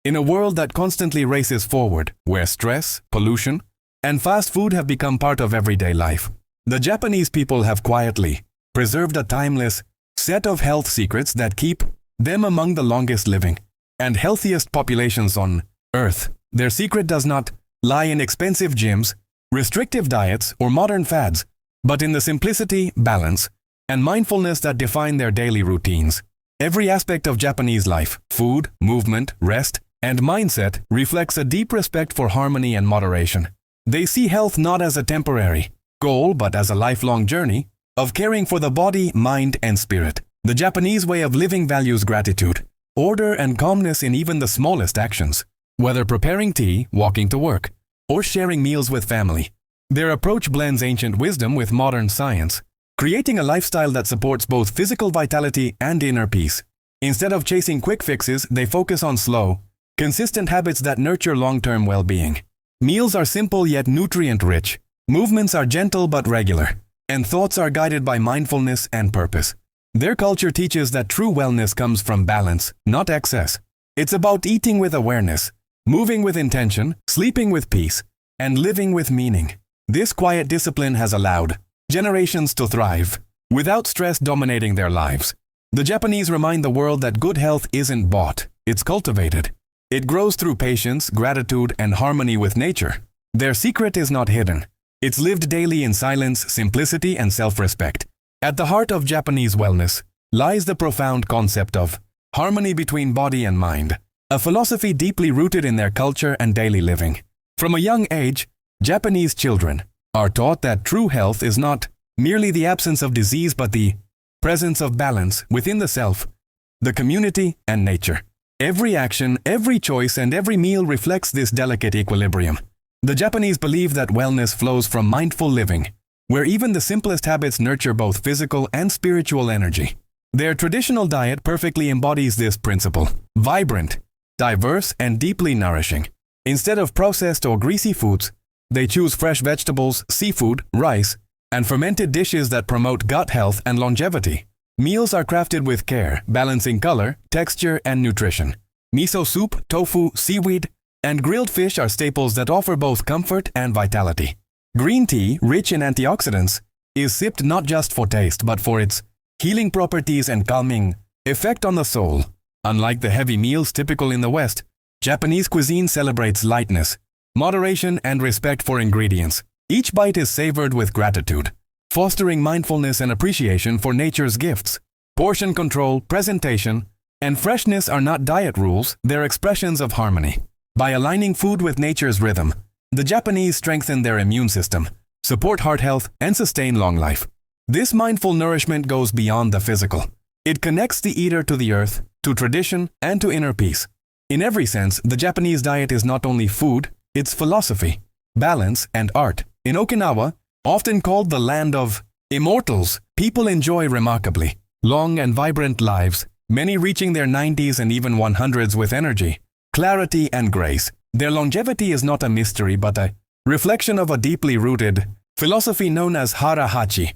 In a world that constantly races forward, where stress, pollution, and fast food have become part of everyday life, the Japanese people have quietly preserved a timeless set of health secrets that keep them among the longest living and healthiest populations on Earth. Their secret does not lie in expensive gyms, restrictive diets, or modern fads, but in the simplicity, balance, and mindfulness that define their daily routines. Every aspect of Japanese life, food, movement, rest, and mindset reflects a deep respect for harmony and moderation. They see health not as a temporary goal but as a lifelong journey of caring for the body, mind, and spirit. The Japanese way of living values gratitude, order, and calmness in even the smallest actions. Whether preparing tea, walking to work, or sharing meals with family, their approach blends ancient wisdom with modern science, creating a lifestyle that supports both physical vitality and inner peace. Instead of chasing quick fixes, they focus on slow, consistent habits that nurture long-term well-being. Meals are simple yet nutrient-rich, movements are gentle but regular, and thoughts are guided by mindfulness and purpose. Their culture teaches that true wellness comes from balance, not excess. It's about eating with awareness, moving with intention, sleeping with peace, and living with meaning. This quiet discipline has allowed generations to thrive, without stress dominating their lives. The Japanese remind the world that good health isn't bought, it's cultivated. It grows through patience, gratitude, and harmony with nature. Their secret is not hidden. It's lived daily in silence, simplicity, and self-respect. At the heart of Japanese wellness lies the profound concept of harmony between body and mind, a philosophy deeply rooted in their culture and daily living. From a young age, Japanese children are taught that true health is not merely the absence of disease but the presence of balance within the self, the community, and nature. Every action, every choice, and every meal reflects this delicate equilibrium. The Japanese believe that wellness flows from mindful living, where even the simplest habits nurture both physical and spiritual energy. Their traditional diet perfectly embodies this principle: vibrant, diverse, and deeply nourishing. Instead of processed or greasy foods, they choose fresh vegetables, seafood, rice, and fermented dishes that promote gut health and longevity. Meals are crafted with care, balancing color, texture, and nutrition. Miso soup, tofu, seaweed, and grilled fish are staples that offer both comfort and vitality. Green tea, rich in antioxidants, is sipped not just for taste but for its healing properties and calming effect on the soul. Unlike the heavy meals typical in the West, Japanese cuisine celebrates lightness, moderation, and respect for ingredients. Each bite is savored with gratitude, fostering mindfulness and appreciation for nature's gifts. Portion control, presentation, and freshness are not diet rules, they're expressions of harmony. By aligning food with nature's rhythm, the Japanese strengthen their immune system, support heart health, and sustain long life. This mindful nourishment goes beyond the physical. It connects the eater to the earth, to tradition, and to inner peace. In every sense, the Japanese diet is not only food, it's philosophy, balance, and art. In Okinawa, often called the land of immortals, people enjoy remarkably long and vibrant lives, many reaching their 90s and even 100s with energy, clarity, and grace. Their longevity is not a mystery but a reflection of a deeply rooted philosophy known as hara hachi,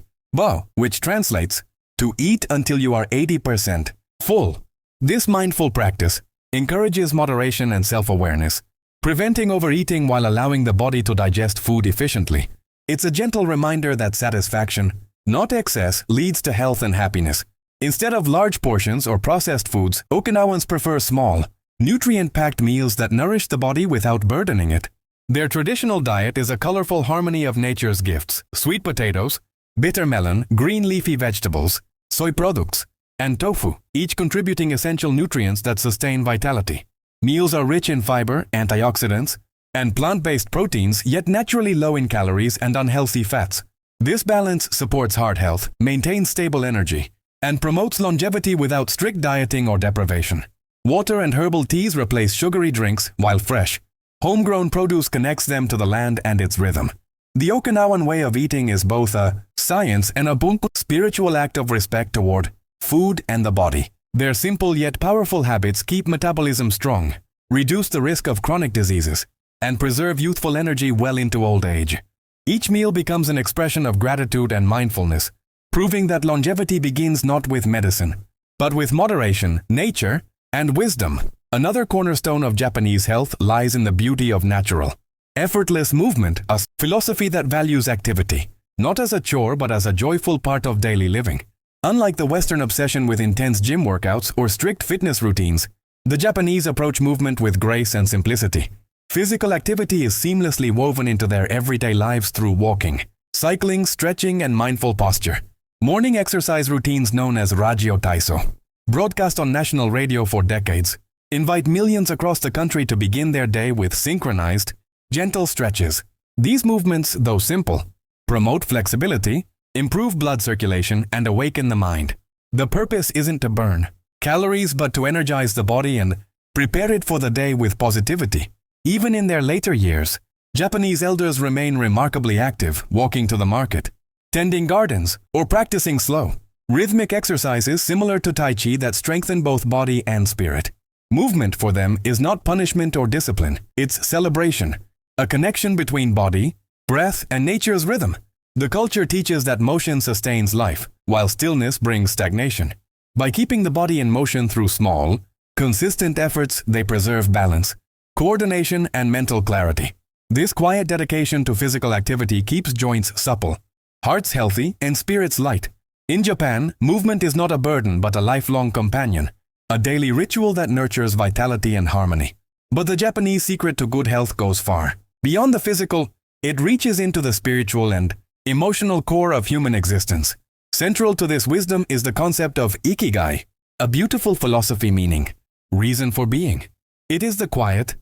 which translates to eat until you are 80% full. This mindful practice encourages moderation and self-awareness, preventing overeating while allowing the body to digest food efficiently. It's a gentle reminder that satisfaction, not excess, leads to health and happiness. Instead of large portions or processed foods, Okinawans prefer small, nutrient-packed meals that nourish the body without burdening it. Their traditional diet is a colorful harmony of nature's gifts: sweet potatoes, bitter melon, green leafy vegetables, soy products, and tofu, each contributing essential nutrients that sustain vitality. Meals are rich in fiber, antioxidants, and plant-based proteins, yet naturally low in calories and unhealthy fats. This balance supports heart health, maintains stable energy, and promotes longevity without strict dieting or deprivation. Water and herbal teas replace sugary drinks, while fresh, homegrown produce connects them to the land and its rhythm. The Okinawan way of eating is both a science and a bunko, spiritual act of respect toward food and the body. Their simple yet powerful habits keep metabolism strong, reduce the risk of chronic diseases, and preserve youthful energy well into old age. Each meal becomes an expression of gratitude and mindfulness, proving that longevity begins not with medicine, but with moderation, nature, and wisdom. Another cornerstone of Japanese health lies in the beauty of natural, effortless movement, a philosophy that values activity, not as a chore but as a joyful part of daily living. Unlike the Western obsession with intense gym workouts or strict fitness routines, the Japanese approach movement with grace and simplicity. Physical activity is seamlessly woven into their everyday lives through walking, cycling, stretching, and mindful posture. Morning exercise routines known as Ragyo Taiso, broadcast on national radio for decades, invite millions across the country to begin their day with synchronized, gentle stretches. These movements, though simple, promote flexibility, improve blood circulation, and awaken the mind. The purpose isn't to burn calories but to energize the body and prepare it for the day with positivity. Even in their later years, Japanese elders remain remarkably active, walking to the market, tending gardens, or practicing slow, rhythmic exercises similar to Tai Chi that strengthen both body and spirit. Movement for them is not punishment or discipline, it's celebration, a connection between body, breath, and nature's rhythm. The culture teaches that motion sustains life, while stillness brings stagnation. By keeping the body in motion through small, consistent efforts, they preserve balance, coordination, and mental clarity. This quiet dedication to physical activity keeps joints supple, hearts healthy, and spirits light. In Japan, movement is not a burden but a lifelong companion, a daily ritual that nurtures vitality and harmony. But the Japanese secret to good health goes far. Beyond the physical, it reaches into the spiritual and emotional core of human existence. Central to this wisdom is the concept of Ikigai, a beautiful philosophy meaning reason for being. It is the quiet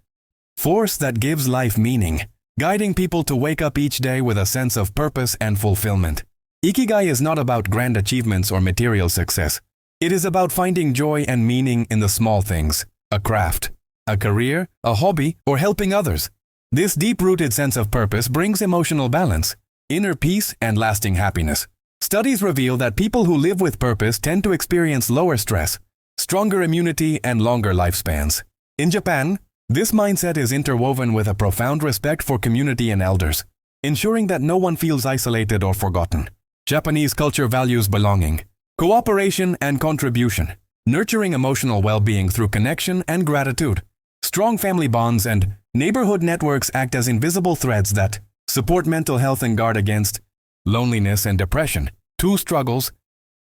force that gives life meaning, guiding people to wake up each day with a sense of purpose and fulfillment. Ikigai is not about grand achievements or material success. It is about finding joy and meaning in the small things, a craft, a career, a hobby, or helping others. This deep-rooted sense of purpose brings emotional balance, inner peace, and lasting happiness. Studies reveal that people who live with purpose tend to experience lower stress, stronger immunity, and longer lifespans. In Japan, this mindset is interwoven with a profound respect for community and elders, ensuring that no one feels isolated or forgotten. Japanese culture values belonging, cooperation, and contribution, nurturing emotional well-being through connection and gratitude. Strong family bonds and neighborhood networks act as invisible threads that support mental health and guard against loneliness and depression, two struggles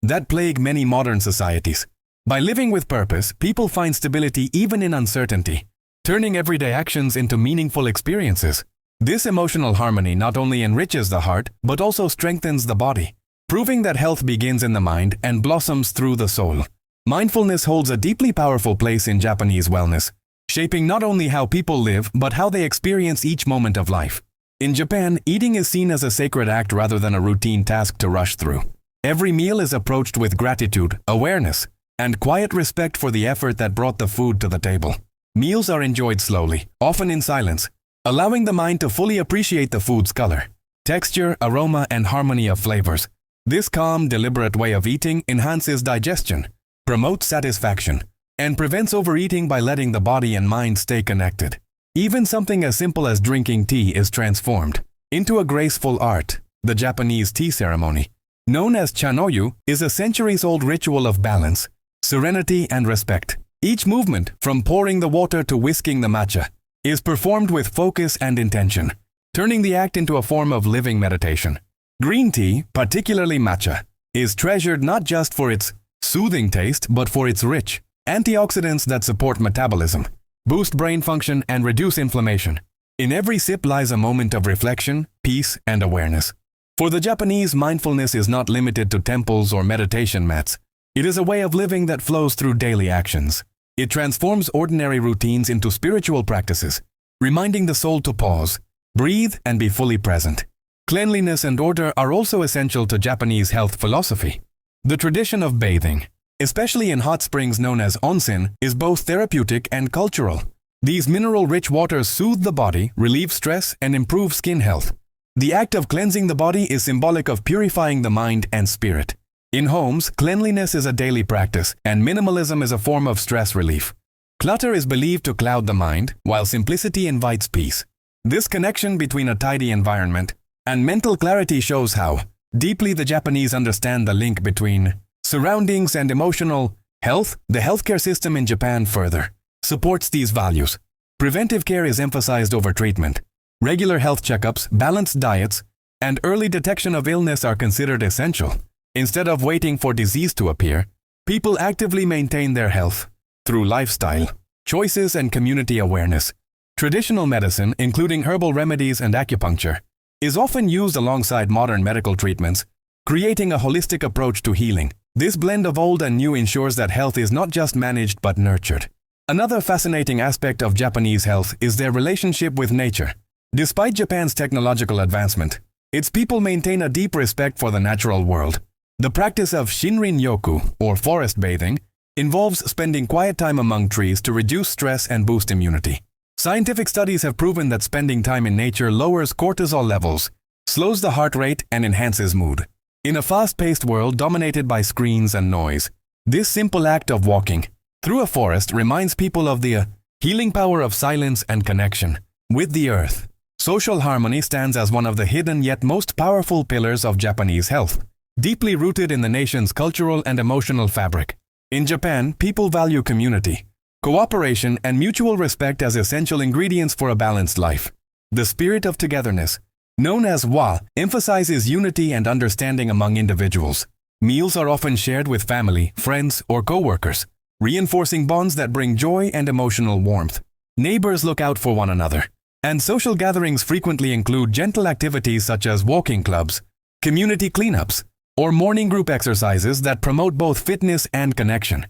that plague many modern societies. By living with purpose, people find stability even in uncertainty, turning everyday actions into meaningful experiences. This emotional harmony not only enriches the heart, but also strengthens the body, proving that health begins in the mind and blossoms through the soul. Mindfulness holds a deeply powerful place in Japanese wellness, shaping not only how people live, but how they experience each moment of life. In Japan, eating is seen as a sacred act rather than a routine task to rush through. Every meal is approached with gratitude, awareness, and quiet respect for the effort that brought the food to the table. Meals are enjoyed slowly, often in silence, allowing the mind to fully appreciate the food's color, texture, aroma, and harmony of flavors. This calm, deliberate way of eating enhances digestion, promotes satisfaction, and prevents overeating by letting the body and mind stay connected. Even something as simple as drinking tea is transformed into a graceful art. The Japanese tea ceremony, known as chanoyu, is a centuries-old ritual of balance, serenity, and respect. Each movement, from pouring the water to whisking the matcha, is performed with focus and intention, turning the act into a form of living meditation. Green tea, particularly matcha, is treasured not just for its soothing taste but for its rich antioxidants that support metabolism, boost brain function, and reduce inflammation. In every sip lies a moment of reflection, peace, and awareness. For the Japanese, mindfulness is not limited to temples or meditation mats. It is a way of living that flows through daily actions. It transforms ordinary routines into spiritual practices, reminding the soul to pause, breathe, and be fully present. Cleanliness and order are also essential to Japanese health philosophy. The tradition of bathing, especially in hot springs known as onsen, is both therapeutic and cultural. These mineral-rich waters soothe the body, relieve stress, and improve skin health. The act of cleansing the body is symbolic of purifying the mind and spirit. In homes, cleanliness is a daily practice, and minimalism is a form of stress relief. Clutter is believed to cloud the mind, while simplicity invites peace. This connection between a tidy environment and mental clarity shows how deeply the Japanese understand the link between surroundings and emotional health. The healthcare system in Japan further supports these values. Preventive care is emphasized over treatment. Regular health checkups, balanced diets, and early detection of illness are considered essential. Instead of waiting for disease to appear, people actively maintain their health through lifestyle choices and community awareness. Traditional medicine, including herbal remedies and acupuncture, is often used alongside modern medical treatments, creating a holistic approach to healing. This blend of old and new ensures that health is not just managed but nurtured. Another fascinating aspect of Japanese health is their relationship with nature. Despite Japan's technological advancement, its people maintain a deep respect for the natural world. The practice of Shinrin-yoku, or forest bathing, involves spending quiet time among trees to reduce stress and boost immunity. Scientific studies have proven that spending time in nature lowers cortisol levels, slows the heart rate, and enhances mood. In a fast-paced world dominated by screens and noise, this simple act of walking through a forest reminds people of the healing power of silence and connection with the earth. Social harmony stands as one of the hidden yet most powerful pillars of Japanese health, deeply rooted in the nation's cultural and emotional fabric. In Japan, people value community, cooperation, and mutual respect as essential ingredients for a balanced life. The spirit of togetherness, known as wa, emphasizes unity and understanding among individuals. Meals are often shared with family, friends, or co-workers, reinforcing bonds that bring joy and emotional warmth. Neighbors look out for one another, and social gatherings frequently include gentle activities such as walking clubs, community cleanups, or morning group exercises that promote both fitness and connection.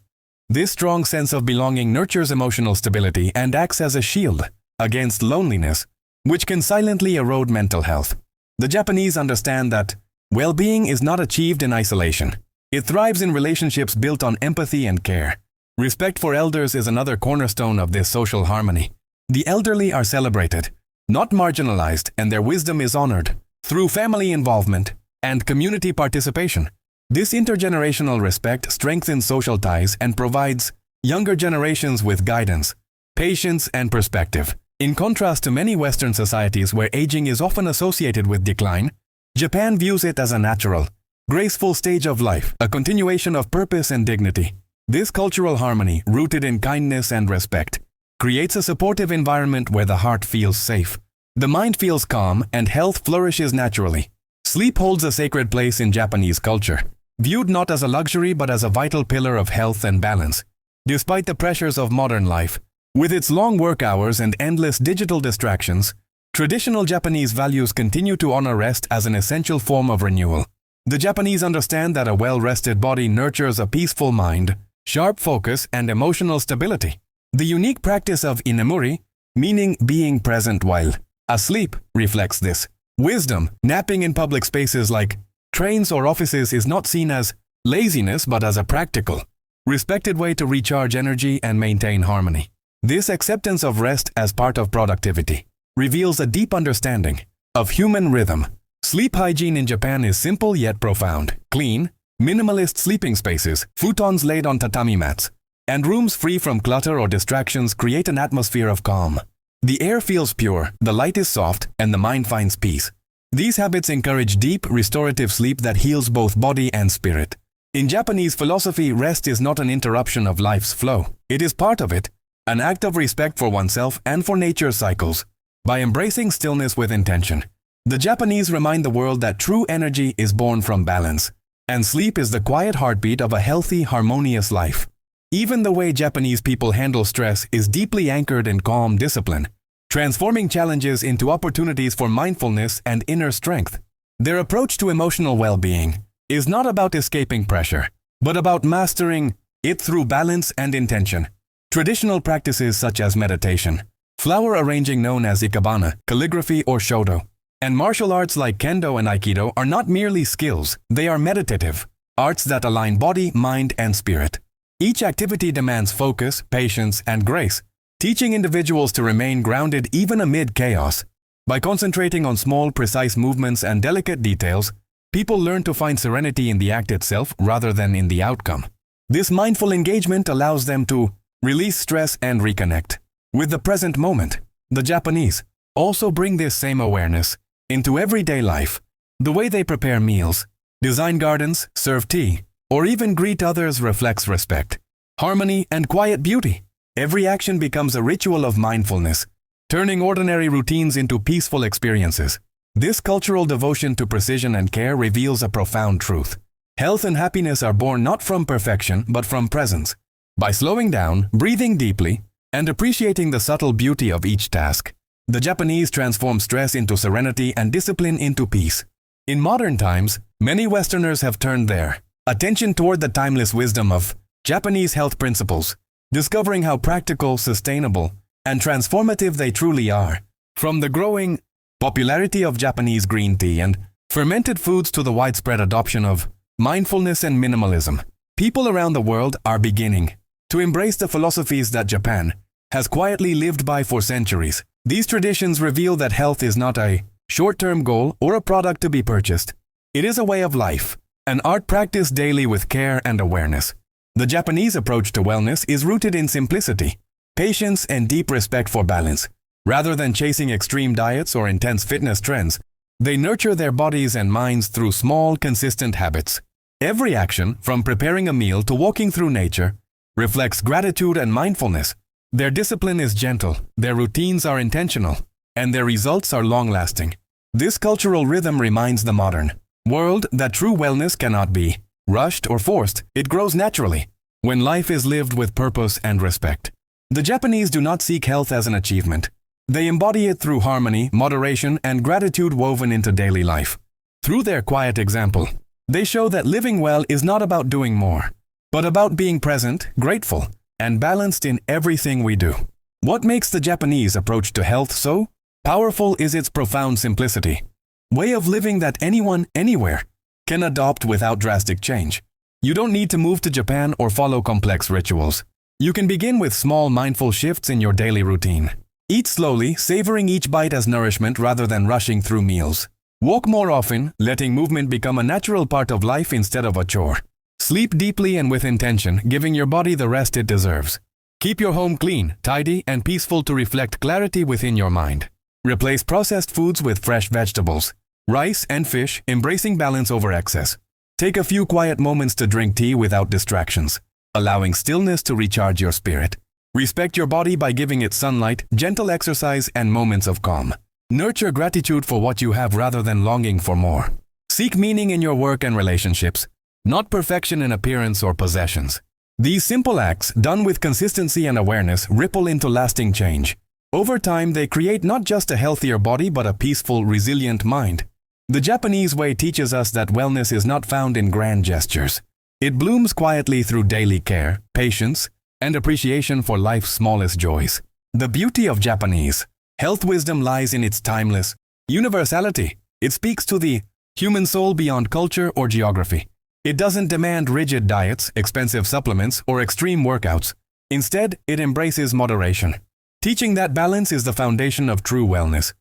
This strong sense of belonging nurtures emotional stability and acts as a shield against loneliness, which can silently erode mental health. The Japanese understand that well-being is not achieved in isolation. It thrives in relationships built on empathy and care. Respect for elders is another cornerstone of this social harmony. The elderly are celebrated, not marginalized, and their wisdom is honored through family involvement and community participation. This intergenerational respect strengthens social ties and provides younger generations with guidance, patience, and perspective. In contrast to many Western societies where aging is often associated with decline, Japan views it as a natural, graceful stage of life, a continuation of purpose and dignity. This cultural harmony, rooted in kindness and respect, creates a supportive environment where the heart feels safe, the mind feels calm, and health flourishes naturally. Sleep holds a sacred place in Japanese culture, viewed not as a luxury but as a vital pillar of health and balance. Despite the pressures of modern life, with its long work hours and endless digital distractions, traditional Japanese values continue to honor rest as an essential form of renewal. The Japanese understand that a well-rested body nurtures a peaceful mind, sharp focus, and emotional stability. The unique practice of inemuri, meaning being present while asleep, reflects this. Wisdom, napping in public spaces like trains or offices is not seen as laziness but as a practical, respected way to recharge energy and maintain harmony. This acceptance of rest as part of productivity reveals a deep understanding of human rhythm. Sleep hygiene in Japan is simple yet profound. Clean, minimalist sleeping spaces, futons laid on tatami mats, and rooms free from clutter or distractions create an atmosphere of calm. The air feels pure, the light is soft, and the mind finds peace. These habits encourage deep, restorative sleep that heals both body and spirit. In Japanese philosophy, rest is not an interruption of life's flow. It is part of it, an act of respect for oneself and for nature's cycles. By embracing stillness with intention, the Japanese remind the world that true energy is born from balance, and sleep is the quiet heartbeat of a healthy, harmonious life. Even the way Japanese people handle stress is deeply anchored in calm discipline, transforming challenges into opportunities for mindfulness and inner strength. Their approach to emotional well-being is not about escaping pressure, but about mastering it through balance and intention. Traditional practices such as meditation, flower arranging known as ikebana, calligraphy or shodo, and martial arts like kendo and aikido are not merely skills, they are meditative arts that align body, mind, and spirit. Each activity demands focus, patience, and grace, teaching individuals to remain grounded even amid chaos. By concentrating on small, precise movements and delicate details, people learn to find serenity in the act itself rather than in the outcome. This mindful engagement allows them to release stress and reconnect with the present moment. The Japanese also bring this same awareness into everyday life. The way they prepare meals, design gardens, serve tea, or even greet others reflects respect, harmony, and quiet beauty. Every action becomes a ritual of mindfulness, turning ordinary routines into peaceful experiences. This cultural devotion to precision and care reveals a profound truth. Health and happiness are born not from perfection, but from presence. By slowing down, breathing deeply, and appreciating the subtle beauty of each task, the Japanese transform stress into serenity and discipline into peace. In modern times, many Westerners have turned their attention toward the timeless wisdom of Japanese health principles, discovering how practical, sustainable, and transformative they truly are. From the growing popularity of Japanese green tea and fermented foods to the widespread adoption of mindfulness and minimalism, people around the world are beginning to embrace the philosophies that Japan has quietly lived by for centuries. These traditions reveal that health is not a short-term goal or a product to be purchased. It is a way of life, an art practiced daily with care and awareness. The Japanese approach to wellness is rooted in simplicity, patience, and deep respect for balance. Rather than chasing extreme diets or intense fitness trends, they nurture their bodies and minds through small, consistent habits. Every action, from preparing a meal to walking through nature, reflects gratitude and mindfulness. Their discipline is gentle, their routines are intentional, and their results are long-lasting. This cultural rhythm reminds the modern world that true wellness cannot be rushed or forced. It grows naturally when life is lived with purpose and respect. The Japanese do not seek health as an achievement. They embody it through harmony, moderation, and gratitude woven into daily life. Through their quiet example, they show that living well is not about doing more, but about being present, grateful, and balanced in everything we do. What makes the Japanese approach to health so powerful is its profound simplicity, way of living that anyone, anywhere, can adopt without drastic change. You don't need to move to Japan or follow complex rituals. You can begin with small mindful shifts in your daily routine. Eat slowly, savoring each bite as nourishment rather than rushing through meals. Walk more often, letting movement become a natural part of life instead of a chore. Sleep deeply and with intention, giving your body the rest it deserves. Keep your home clean, tidy, and peaceful to reflect clarity within your mind. Replace processed foods with fresh vegetables, rice and fish, embracing balance over excess. Take a few quiet moments to drink tea without distractions, allowing stillness to recharge your spirit. Respect your body by giving it sunlight, gentle exercise, and moments of calm. Nurture gratitude for what you have rather than longing for more. Seek meaning in your work and relationships, not perfection in appearance or possessions. These simple acts, done with consistency and awareness, ripple into lasting change. Over time, they create not just a healthier body but a peaceful, resilient mind. The Japanese way teaches us that wellness is not found in grand gestures. It blooms quietly through daily care, patience, and appreciation for life's smallest joys. The beauty of Japanese health wisdom lies in its timeless universality. It speaks to the human soul beyond culture or geography. It doesn't demand rigid diets, expensive supplements, or extreme workouts. Instead, it embraces moderation, teaching that balance is the foundation of true wellness.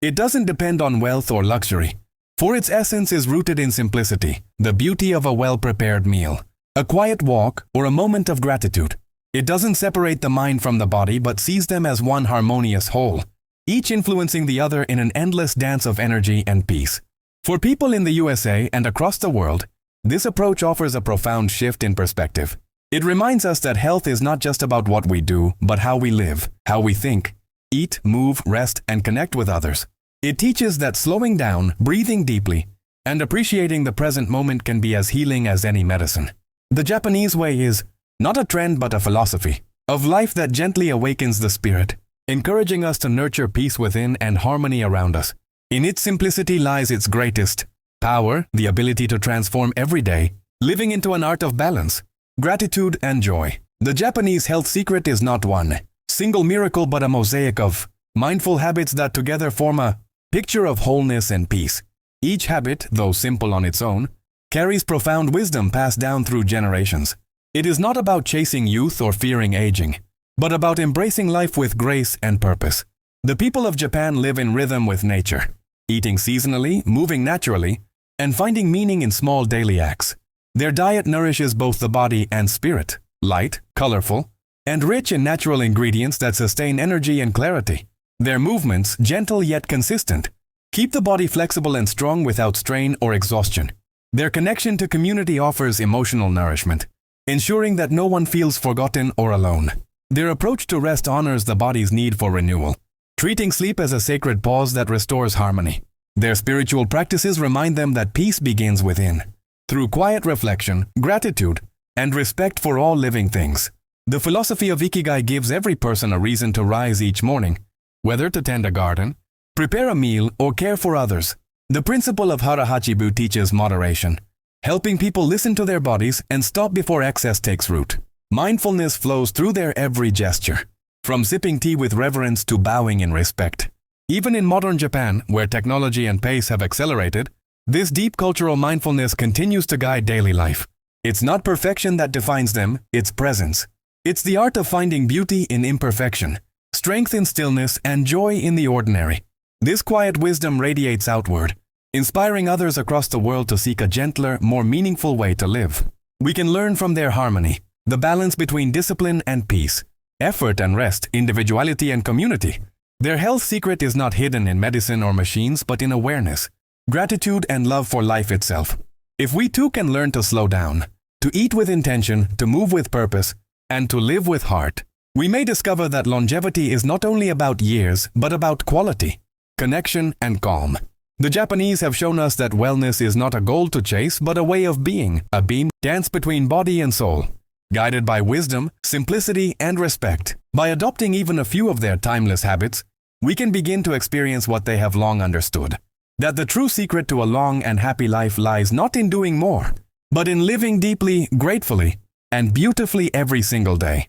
It doesn't depend on wealth or luxury, for its essence is rooted in simplicity, the beauty of a well-prepared meal, a quiet walk, or a moment of gratitude. It doesn't separate the mind from the body but sees them as one harmonious whole, each influencing the other in an endless dance of energy and peace. For people in the USA and across the world, this approach offers a profound shift in perspective. It reminds us that health is not just about what we do, but how we live, how we think, eat, move, rest, and connect with others. It teaches that slowing down, breathing deeply, and appreciating the present moment can be as healing as any medicine. The Japanese way is not a trend but a philosophy of life that gently awakens the spirit, encouraging us to nurture peace within and harmony around us. In its simplicity lies its greatest power, the ability to transform every day, living into an art of balance, gratitude, and joy. The Japanese health secret is not one single miracle but a mosaic of mindful habits that together form a picture of wholeness and peace. Each habit, though simple on its own, carries profound wisdom passed down through generations. It is not about chasing youth or fearing aging, but about embracing life with grace and purpose. The people of Japan live in rhythm with nature, eating seasonally, moving naturally, and finding meaning in small daily acts. Their diet nourishes both the body and spirit, light, colorful, and rich in natural ingredients that sustain energy and clarity. Their movements, gentle yet consistent, keep the body flexible and strong without strain or exhaustion. Their connection to community offers emotional nourishment, ensuring that no one feels forgotten or alone. Their approach to rest honors the body's need for renewal, treating sleep as a sacred pause that restores harmony. Their spiritual practices remind them that peace begins within, through quiet reflection, gratitude, and respect for all living things. The philosophy of Ikigai gives every person a reason to rise each morning, whether to tend a garden, prepare a meal, or care for others. The principle of Harahachibu teaches moderation, helping people listen to their bodies and stop before excess takes root. Mindfulness flows through their every gesture, from sipping tea with reverence to bowing in respect. Even in modern Japan, where technology and pace have accelerated, this deep cultural mindfulness continues to guide daily life. It's not perfection that defines them, it's presence. It's the art of finding beauty in imperfection, strength in stillness, and joy in the ordinary. This quiet wisdom radiates outward, inspiring others across the world to seek a gentler, more meaningful way to live. We can learn from their harmony, the balance between discipline and peace, effort and rest, individuality and community. Their health secret is not hidden in medicine or machines, but in awareness, gratitude, and love for life itself. If we too can learn to slow down, to eat with intention, to move with purpose, and to live with heart, we may discover that longevity is not only about years, but about quality, connection, and calm. The Japanese have shown us that wellness is not a goal to chase, but a way of being, a beam dance between body and soul, guided by wisdom, simplicity, and respect. By adopting even a few of their timeless habits, we can begin to experience what they have long understood, that the true secret to a long and happy life lies not in doing more, but in living deeply, gratefully, and beautifully every single day.